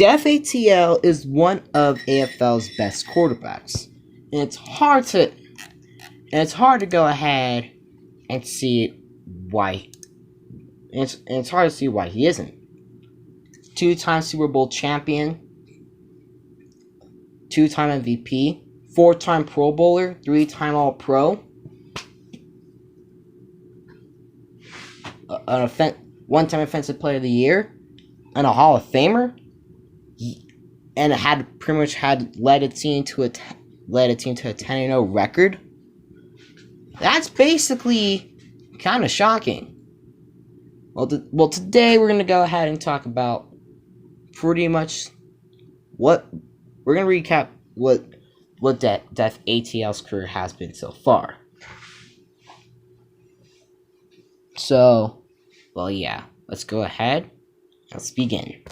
DeafATL is one of AFL's best quarterbacks, and it's hard to go ahead and see why. It's hard to see why he isn't. Two-time Super Bowl champion, two-time MVP, four-time Pro Bowler, three-time All-Pro, one-time Offensive Player of the Year, and a Hall of Famer, and it had pretty much led a team to a 10-0 record. That's basically kind of shocking. Well, today we're gonna go ahead and talk about pretty much we're gonna recap what DeafATL's career has been so far. So, well, yeah, let's go ahead. Let's begin.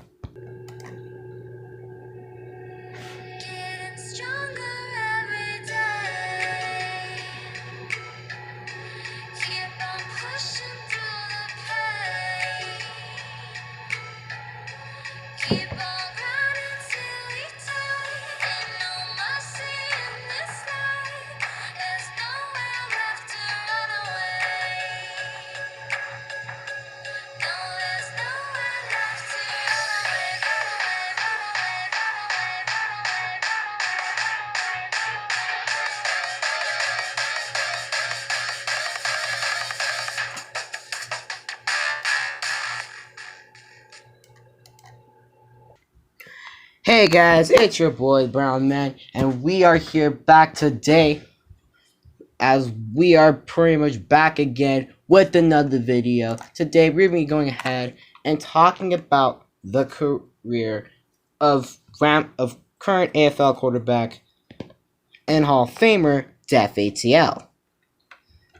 Hey guys, it's your boy Brown Man, and we are here back today, as we are pretty much back again with another video. Today we're going to be going ahead and talking about the career of current AFL quarterback and Hall of Famer DeafATL.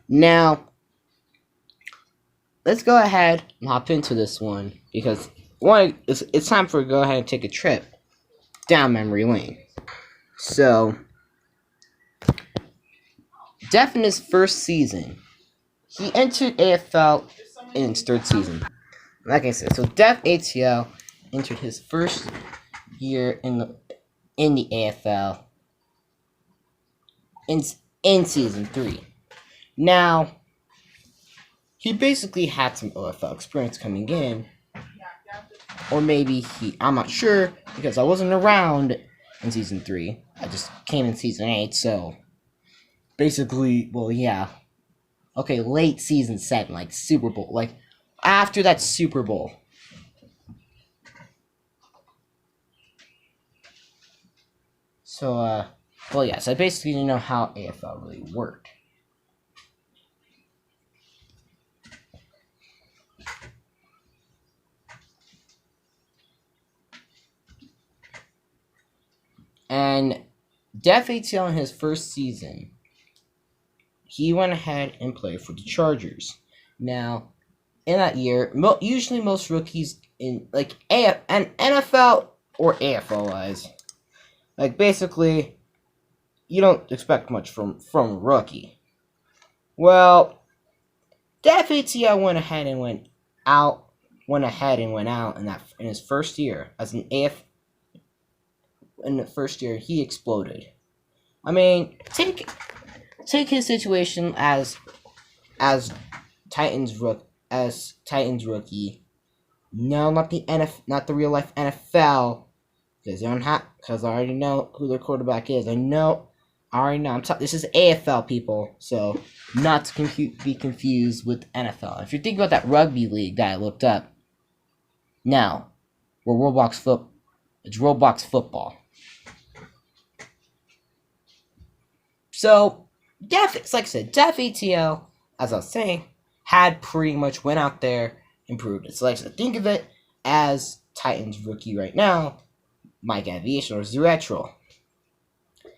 Now, let's go ahead and hop into this one, because it's time for go ahead and take a trip down memory lane. So, Def in his first season, he entered AFL in his third season. Like I said, so DeafATL entered his first year in the AFL in season 3. Now, he basically had some OFL experience coming in. Or maybe I'm not sure, because I wasn't around in season 3. I just came in season 8, so basically, well, yeah. Okay, late season 7, like Super Bowl, like after that Super Bowl. So, well, yeah, so I basically didn't know how AFL really worked. And DeafATL in his first season, he went ahead and played for the Chargers. Now, in that year, usually most rookies in like NFL or AFL wise, like basically, you don't expect much from a rookie. Well, DeafATL went ahead and went out in his first year as an AFL. In the first year, he exploded. I mean, take his situation as Titans rookie. No, not the real life NFL, because I already know who their quarterback is. I already know. This is AFL, people, so not to be confused with NFL. If you're thinking about that rugby league that I looked up, now it's Roblox football. So, like I said, DeafATL, as I was saying, had pretty much went out there and proved it. So, like I said, think of it as Titans rookie right now, Mike Aviation or Zuretro.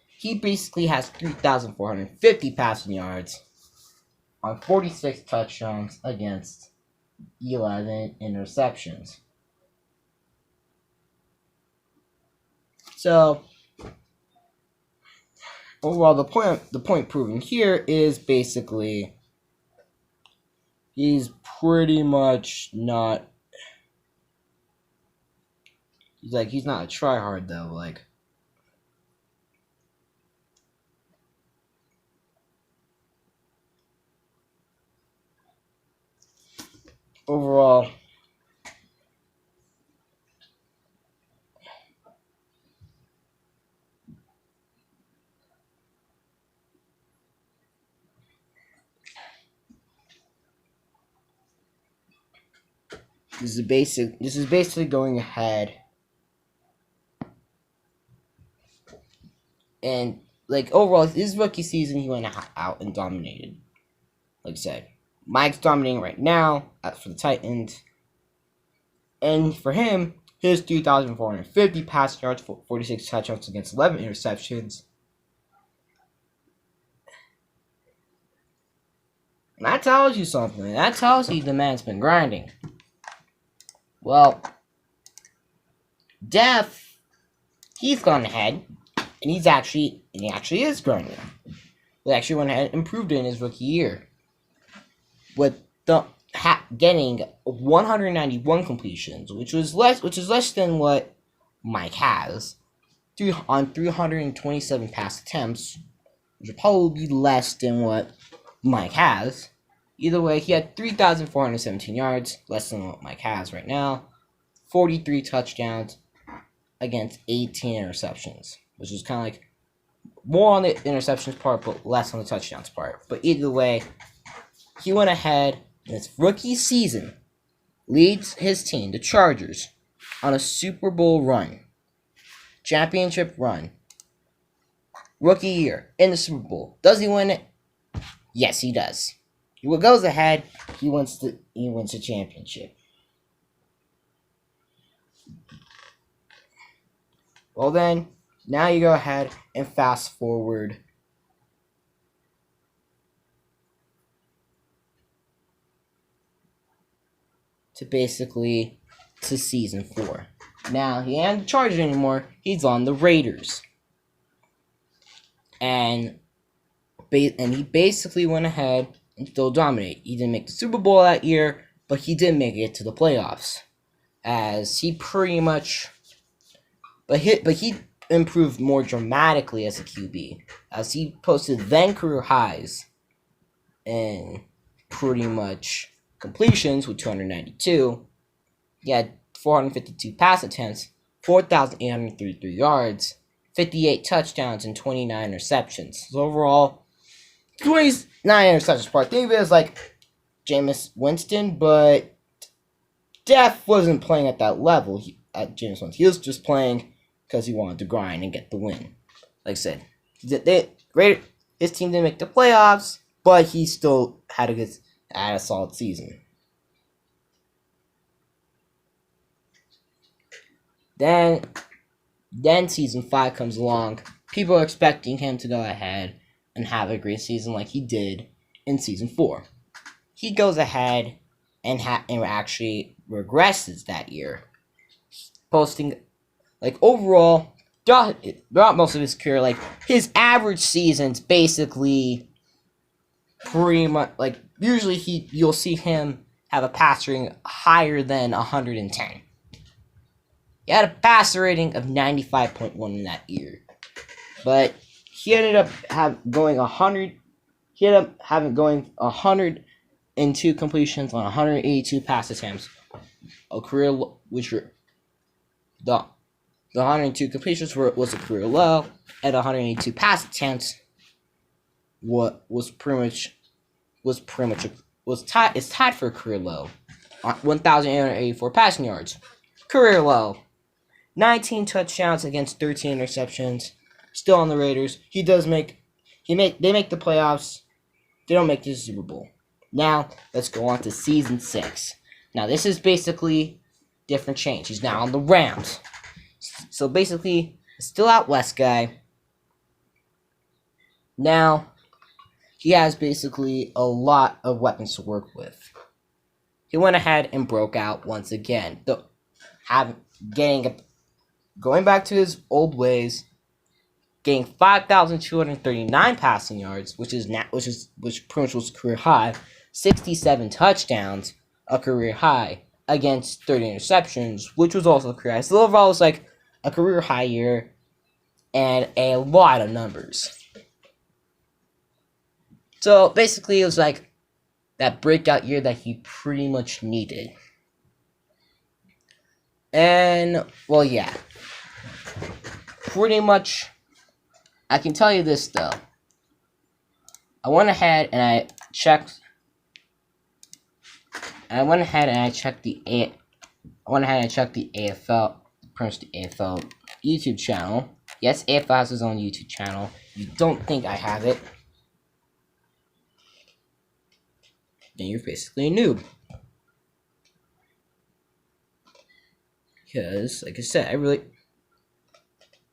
He basically has 3,450 passing yards on 46 touchdowns against 11 interceptions. So, overall, the point proven here is basically he's pretty much not He's not a tryhard though. Like, overall, this is basically going ahead. And like overall, his rookie season, he went out and dominated. Like I said, Mike's dominating right now for the Titans, and for him, his 3,450 passing yards, 46 touchdowns against 11 interceptions. And that tells you something. That tells you the man's been grinding. Well, Def, he's gone ahead, and he actually is grinding. He actually went ahead and improved it in his rookie year, with the getting 191 completions, which is less than what Mike has, on 327 pass attempts, which would probably be less than what Mike has. Either way, he had 3,417 yards, less than what Mike has right now, 43 touchdowns against 18 interceptions, which is kind of like more on the interceptions part, but less on the touchdowns part. But either way, he went ahead in his rookie season, leads his team, the Chargers, on a Super Bowl run, championship run, rookie year in the Super Bowl. Does he win it? Yes, he does. He goes ahead. He wins the championship. Well then, now you go ahead and fast forward to season 4. Now he ain't the Chargers anymore. He's on the Raiders, and he basically went ahead and still dominated. He didn't make the Super Bowl that year, but he did make it to the playoffs, as he pretty much. But he improved more dramatically as a QB, as he posted then career highs in pretty much completions with 292. He had 452 pass attempts, 4,833 yards, 58 touchdowns, and 29 interceptions. So overall, 29 interceptions part. Think of it as like Jameis Winston, but Def wasn't playing at that level at Jameis Winston. He was just playing because he wanted to grind and get the win. Like I said, his team didn't make the playoffs, but he still had a solid season. Then season 5 comes along. People are expecting him to go ahead and have a great season like he did in season 4. He goes ahead and actually regresses that year, posting like overall throughout most of his career, like his average seasons basically pretty much like usually you'll see him have a passer rating higher than 110. He had a passer rating of 95.1 in that year, but he ended up going 100. He ended up going 102 completions on 182 pass attempts, a career which were the 102 completions was a career low, and 182 pass attempts was tied for a career low. 1,884 passing yards, career low. 19 touchdowns against 13 interceptions. Still on the Raiders. They make the playoffs. They don't make the Super Bowl. Now let's go on to season 6. Now this is basically different change. He's now on the Rams. So basically, still out west guy. Now he has basically a lot of weapons to work with. He went ahead and broke out once again. Going back to his old ways, getting 5,239 passing yards, which pretty much was a career high, 67 touchdowns, a career high, against 30 interceptions, which was also a career high. So overall, it was like a career high year and a lot of numbers. So basically, it was like that breakout year that he pretty much needed. And, well, yeah. Pretty much, I can tell you this, though. I went ahead and I checked the AFL, pretty much the AFL YouTube channel. Yes, AFL has his own YouTube channel. You don't think I have it, then you're basically a noob. Because, like I said,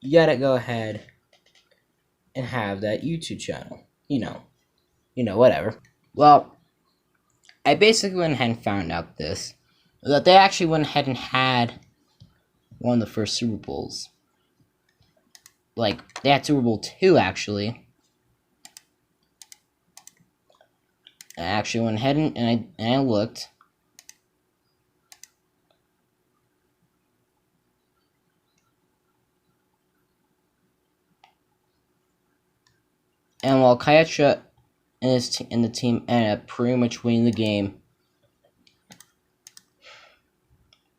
you gotta go ahead and have that YouTube channel. You know, whatever. Well, I basically went ahead and found out that they actually went ahead and had one of the first Super Bowls. Like, they had Super Bowl 2, actually. I actually went ahead and I looked. And while Kaiatra and the team ended up pretty much winning the game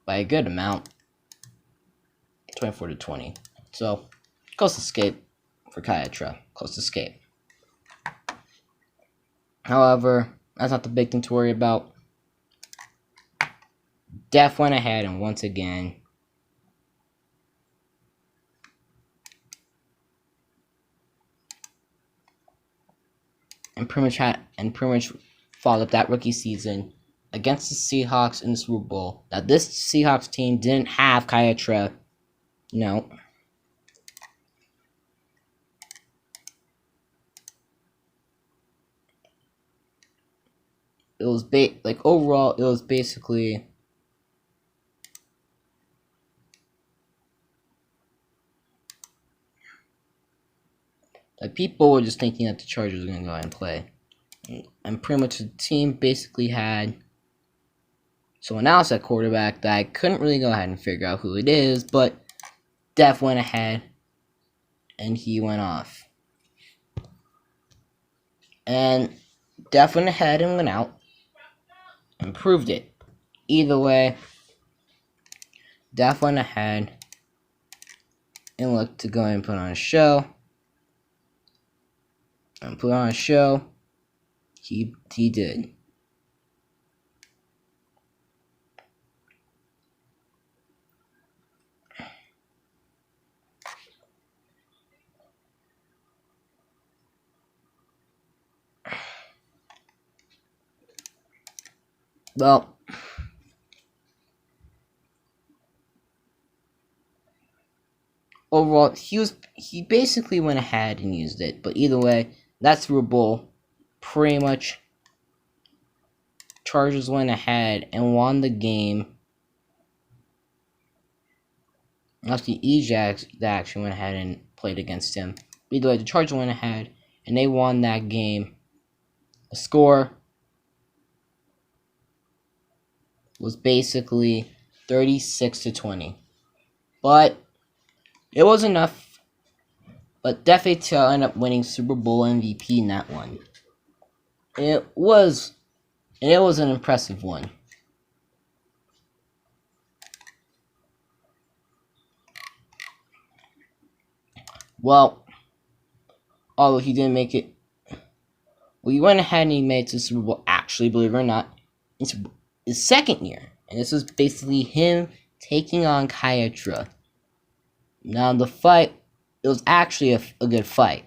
by a good amount, 24-20. So, close escape for Kaiatra. Close escape. However, that's not the big thing to worry about. Def went ahead and once again and pretty much followed up that rookie season against the Seahawks in the Super Bowl. Now, this Seahawks team didn't have Kaiatra. No. It was overall, it was basically like people were just thinking that the Chargers were gonna go ahead and play, and pretty much the team basically had someone else at quarterback that I couldn't really go ahead and figure out who it is, but Def went ahead and he went off, and Def went ahead and went out and proved it. Either way, Def went ahead and looked to go and put on a show. And put on a show. He did. Well, overall, he basically went ahead and used it. But either way, that Super Bowl, pretty much, Chargers went ahead and won the game. Actually, Ejax that actually went ahead and played against him. But either way, the Chargers went ahead and they won that game. The score was basically 36-20. But it was enough. But DeafATL ended up winning Super Bowl MVP in that one. It was an impressive one. Well, although he didn't make it, well, he went ahead and he made it to the Super Bowl. Actually, believe it or not, it's his second year, and this was basically him taking on Kaiatra. Now the fight, it was actually a good fight.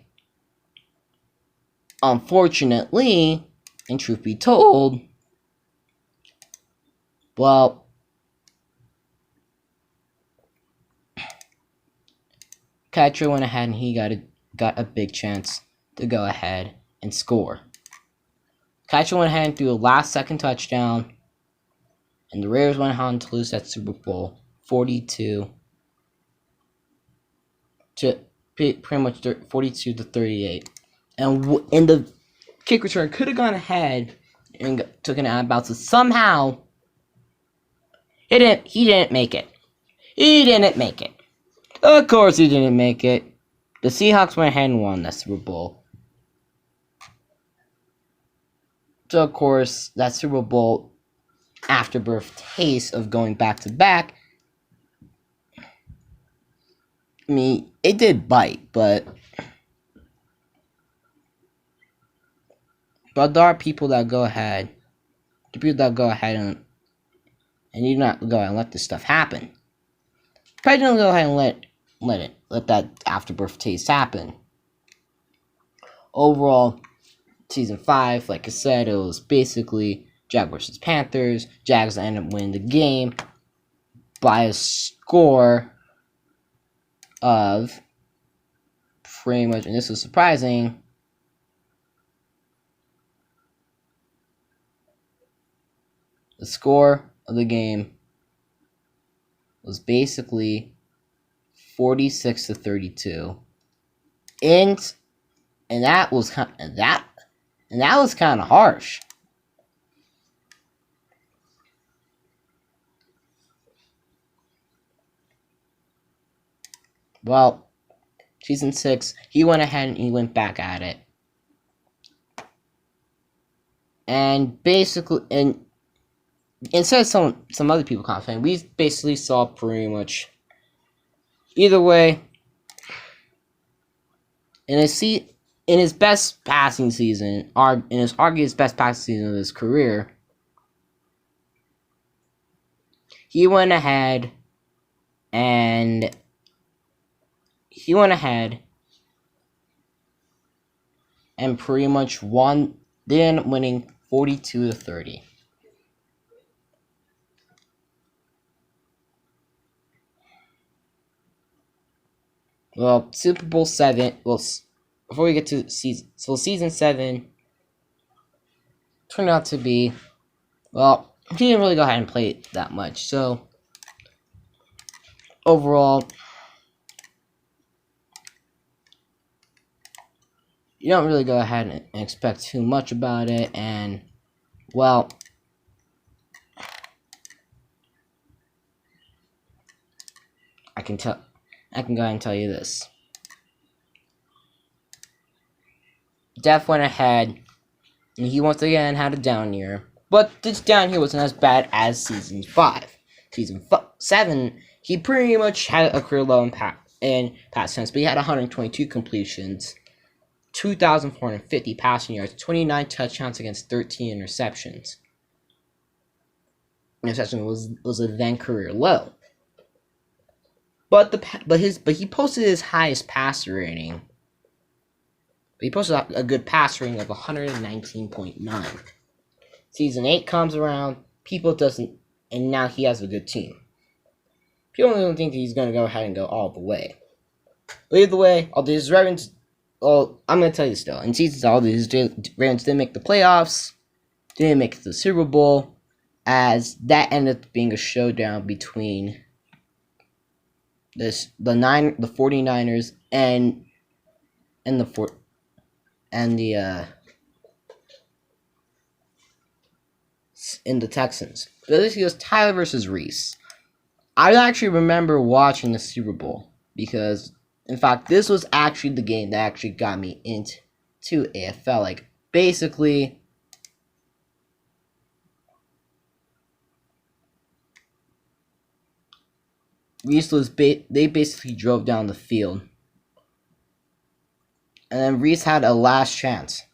Unfortunately, and truth be told, well, Kaiatra went ahead and he got a big chance to go ahead and score. Kaiatra went ahead and threw a last-second touchdown, and the Raiders went on to lose that Super Bowl 42 to pretty much 42-38. And the kick return could have gone ahead and took an out bounce. So somehow He didn't make it. He didn't make it. Of course he didn't make it. The Seahawks went ahead and won that Super Bowl. So of course, that Super Bowl afterbirth taste of going back to back, I mean, it did bite, but there are people that go ahead, and you not go ahead and let this stuff happen. Probably don't go ahead and let that afterbirth taste happen. Overall, season 5, like I said, it was basically Jaguars versus Panthers. Jags ended up winning the game by a score of pretty much, and this was surprising, the score of the game was basically 46-32, and that was kind of harsh. Well, season 6, he went ahead and he went back at it, and basically, and instead of some other people commenting, we basically saw pretty much either way. In his best passing season, in his arguably his best passing season of his career, he went ahead and pretty much won, then winning 42-30. Well, Super Bowl 7. Well, before we get to season 7 turned out to be, well, he didn't really go ahead and play it that much. So overall, you don't really go ahead and expect too much about it, and well, I can go ahead and tell you this. Def went ahead, and he once again had a down year. But this down year wasn't as bad as Season 5. Season 7, he pretty much had a career low in pass attempts, but he had 122 completions, 2,450 passing yards, 29 touchdowns against 13 interceptions. Interception was a then career low. But he posted his highest passer rating. He posted a good pass rating of 119.9. Season 8 comes around, and now he has a good team. People don't think that he's going to go ahead and go all the way. But either way, all these Ravens, well, I'm going to tell you still. In seasons, all these Ravens didn't make the playoffs, didn't make it to the Super Bowl, as that ended up being a showdown between the 49ers and the Texans. But this was Tyler versus Reese. I actually remember watching the Super Bowl because, in fact, this was actually the game that actually got me into AFL. Like, basically, Reese they basically drove down the field, and then Reese had a last chance.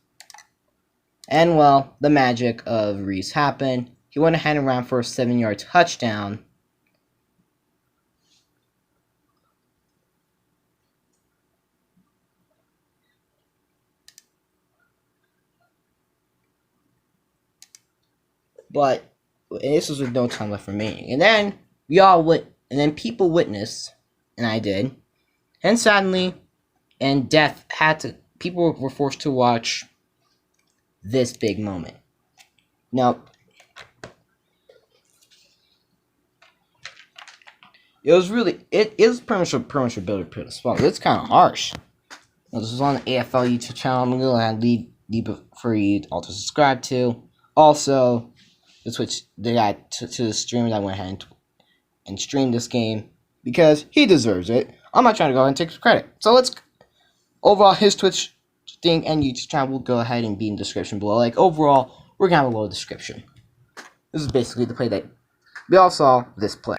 And well, the magic of Reese happened. He went ahead and ran for a 7-yard touchdown. But this was with no time left remaining. And then people witnessed, and I did. And sadly, people were forced to watch this big moment. Now, it was pretty much a builder pit as well. It's kind of harsh. Now, this is on the AFL YouTube channel. I'm going to go ahead and leave it for you all to subscribe to. Also, the Twitch, the guy to the stream that went ahead and stream this game because he deserves it. I'm not trying to go ahead and take credit. So let's overall his Twitch thing and YouTube channel will go ahead and be in the description below. Like overall, we're gonna have a little description. This is basically the play that we all saw this play.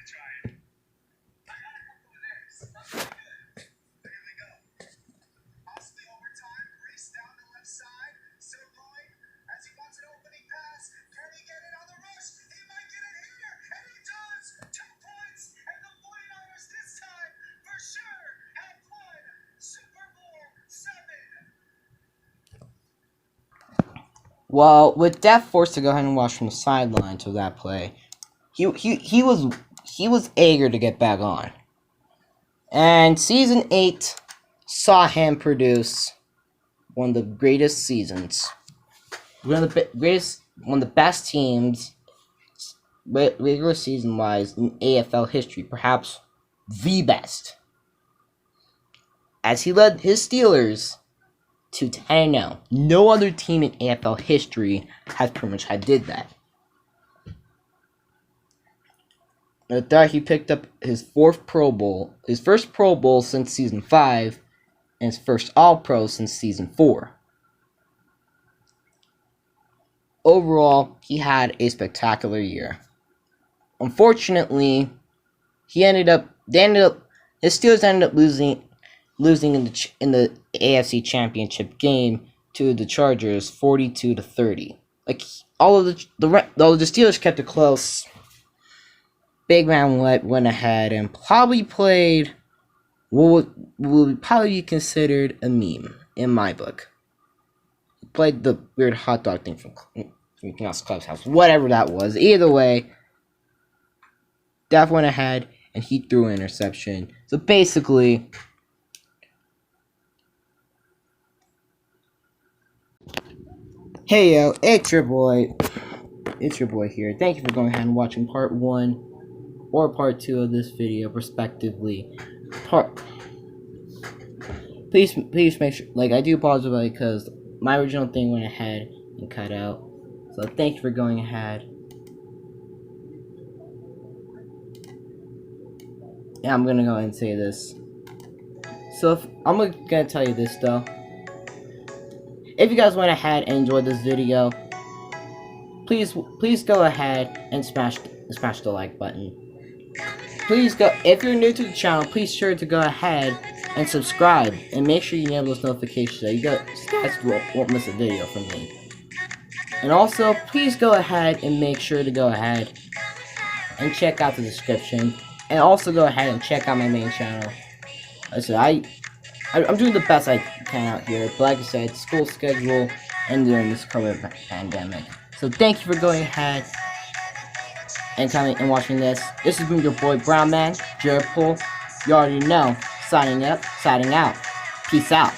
Well, with Def forced to go ahead and watch from the sideline to that play, he was eager to get back on. And season 8 saw him produce one of the greatest seasons, one of the best teams, regular season wise in AFL history, perhaps the best, as he led his Steelers to 10-0. No other team in AFL history has pretty much did that. With that, he picked up his first Pro Bowl since season 5, and his first All-Pro since season 4. Overall, he had a spectacular year. Unfortunately, his Steelers ended up losing in the AFC Championship game to the Chargers 42-30. Like all of the Steelers kept it close. Big Man went ahead and probably played what would probably be considered a meme in my book. He played the weird hot dog thing from Mickey Mouse Clubhouse, whatever that was. Either way, Def went ahead and he threw an interception. So basically, hey yo, it's your boy here. Thank you for going ahead and watching part 1 or part 2 of this video, respectively. Please make sure, like, I do apologize because my original thing went ahead and cut out. So thank you for going ahead. And I'm gonna go ahead and say this. So I'm gonna tell you this though. If you guys went ahead and enjoyed this video, please go ahead and smash the like button. Please go, if you're new to the channel, please sure to go ahead and subscribe and make sure you enable those notifications so you guys won't miss a video from me. And also, please go ahead and make sure to go ahead and check out the description, and also go ahead and check out my main channel. Like I said, I'm doing the best I can out here, but like I said, school schedule and during this COVID pandemic. So thank you for going ahead and coming and watching this. This has been your boy Brown Man, Jared Poole. You already know. Signing out. Peace out.